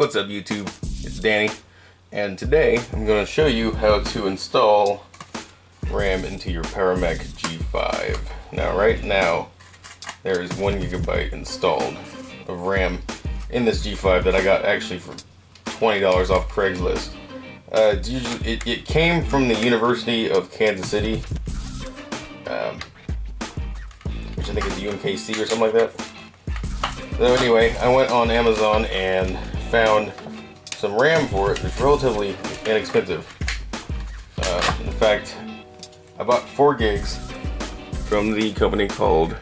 What's up YouTube? It's Danny, and today I'm going to show you how to install RAM into your PowerMac G5. Now right now there is 1 GB installed of RAM in this G5 that I got actually for $20 off Craigslist. It came from the University of Kansas City, which I think is UMKC or something like that. So anyway, I went on Amazon and found some RAM for it. It's relatively inexpensive. In fact, I bought 4 gigs from the company called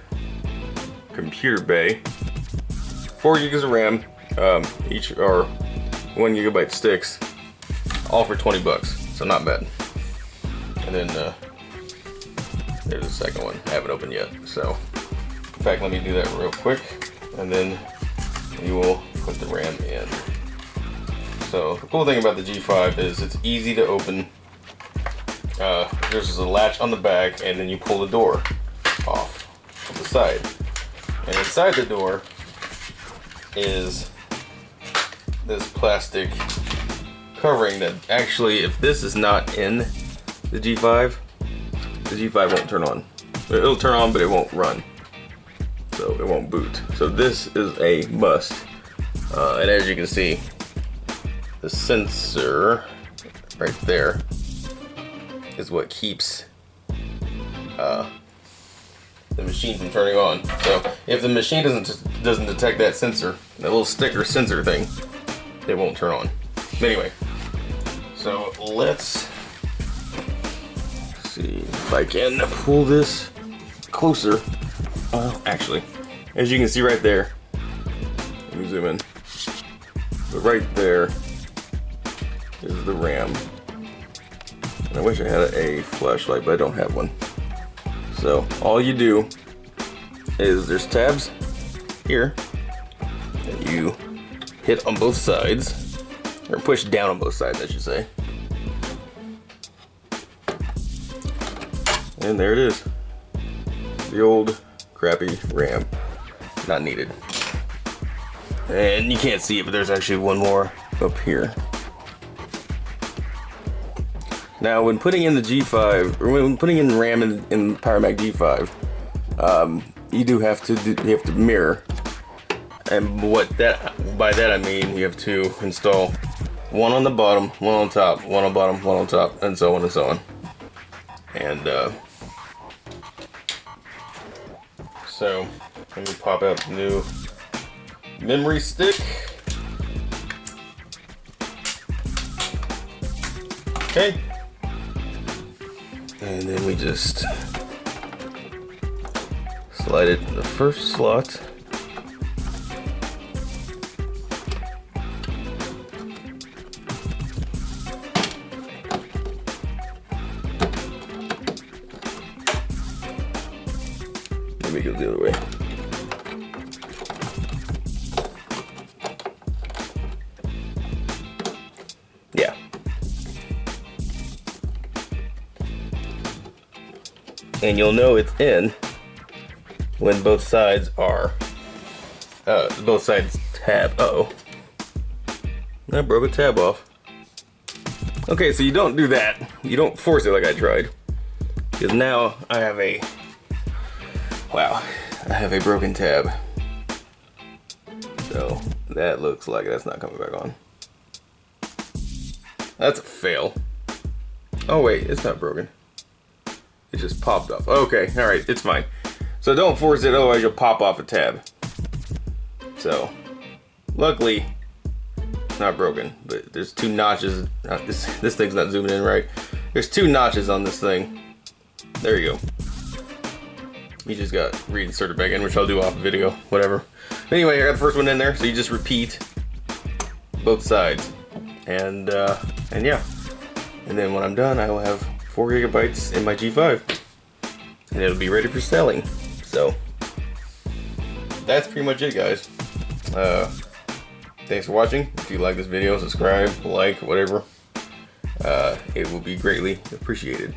Computer Bay. 4 gigs of RAM, each are 1 GB sticks, all for 20 bucks, so not bad. And then there's the second one. I haven't opened yet, so in fact, let me do that real quick, and then we will put the RAM in. So the cool thing about the G5 is it's easy to open. There's just a latch on the back, and then you pull the door off of the side. And inside the door is this plastic covering that actually, if this is not in the G5 won't turn on. It'll turn on, but it won't run. So it won't boot. So this is a must. And as you can see, the sensor right there is what keeps the machine from turning on. So if the machine doesn't detect that sensor, that little sticker sensor thing, it won't turn on. Anyway, so let's see if I can pull this closer. Actually, as you can see right there, let me zoom in. But right there is the RAM. And I wish I had a flashlight, but I don't have one. So all you do is there's tabs here that you hit on both sides, or push down on both sides, I should say. And there it is. The old crappy RAM. Not needed. And you can't see it, but there's actually one more up here. Now, when putting in the G5, or when putting in RAM in PowerMac G5, you do have to mirror. And by that I mean you have to install one on the bottom, one on top, one on bottom, one on top, and so on and so on. And so let me pop out the new memory stick. Okay. And then we just slide it in the first slot. Maybe go the other way. Yeah. And you'll know it's in when both sides are, both sides tab. Uh-oh. I broke a tab off. Okay, so you don't do that. You don't force it like I tried. Because now I have a, wow, I have a broken tab. So that looks like that's not coming back on. That's a fail. Oh wait, it's not broken. It just popped off. Okay, alright, it's fine. So don't force it, otherwise you'll pop off a tab. So, luckily, it's not broken, but there's 2 notches. This thing's not zooming in right. There's 2 notches on this thing. There you go. You just got reinserted back in, which I'll do off video, whatever. Anyway, I got the first one in there, so you just repeat both sides. And yeah. And then when I'm done, I will have 4 GB in my G5, and it'll be ready for selling. So that's pretty much it, guys. Thanks for watching. If you like this video, subscribe, like, whatever. It will be greatly appreciated.